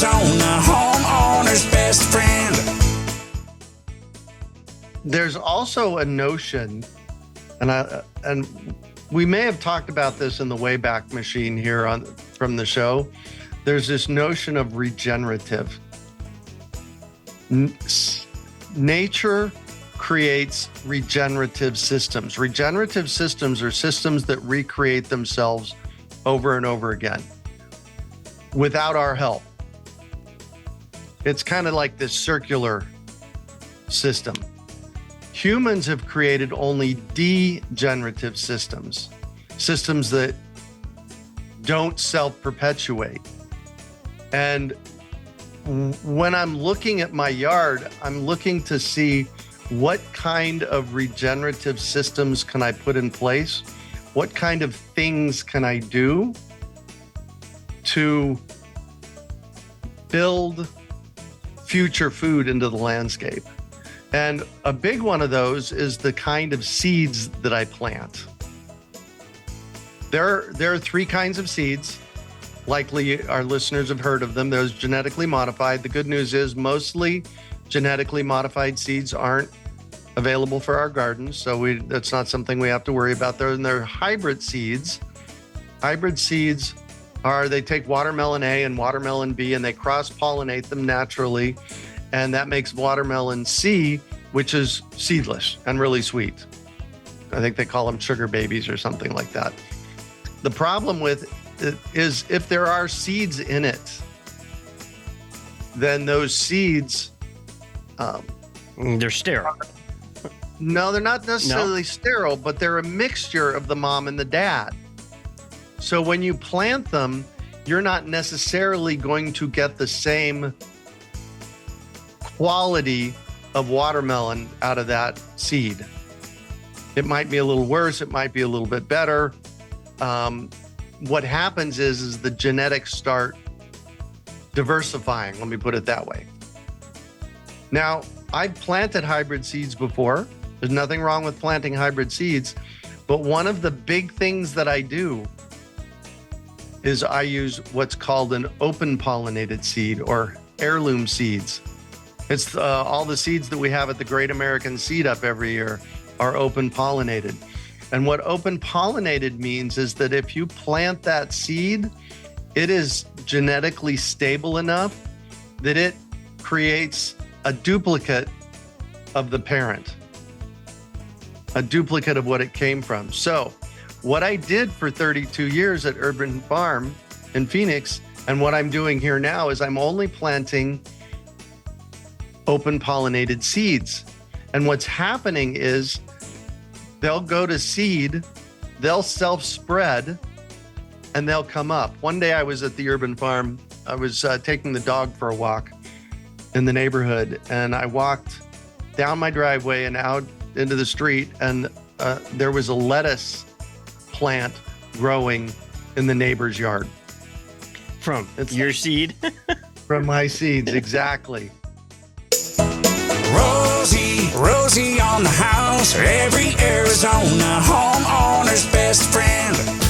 Arizona, homeowner's best friend. There's also a notion, and we may have talked about this in the Wayback Machine here from the show. There's this notion of regenerative. Nature creates regenerative systems. Regenerative systems are systems that recreate themselves over and over again without our help. It's kind of like this circular system. Humans have created only degenerative systems that don't self-perpetuate. And when I'm looking at my yard, I'm looking to see what kind of regenerative systems can I put in place? What kind of things can I do to build future food into the landscape? And a big one of those is the kind of seeds that I plant. There are three kinds of seeds. Likely our listeners have heard of them. There's genetically modified. The good news is mostly genetically modified seeds aren't available for our gardens, so that's not something we have to worry about. There are hybrid seeds. Hybrid seeds they take watermelon A and watermelon B and they cross-pollinate them naturally, and that makes watermelon C, which is seedless and really sweet. I think they call them sugar babies or something like that. The problem with it is if there are seeds in it, then those seeds they're sterile. No, they're not necessarily sterile, but they're a mixture of the mom and the dad. So when you plant them, you're not necessarily going to get the same quality of watermelon out of that seed. It might be a little worse. It might be a little bit better. What happens is the genetics start diversifying. Let me put it that way. Now, I've planted hybrid seeds before. There's nothing wrong with planting hybrid seeds, but one of the big things that I do is I use what's called an open pollinated seed or heirloom seeds. It's all the seeds that we have at the Great American Seed Up every year are open pollinated. And what open pollinated means is that if you plant that seed, it is genetically stable enough that it creates a duplicate of the parent, a duplicate of what it came from. So what I did for 32 years at Urban Farm in Phoenix, and what I'm doing here now is I'm only planting open pollinated seeds. And what's happening is they'll go to seed, they'll self-spread, and they'll come up. One day I was at the Urban Farm. I was taking the dog for a walk in the neighborhood, and I walked down my driveway and out into the street, and there was a lettuce plant growing in the neighbor's yard. From your seed? From my seeds, exactly. Rosie on the house, every Arizona homeowner's best friend.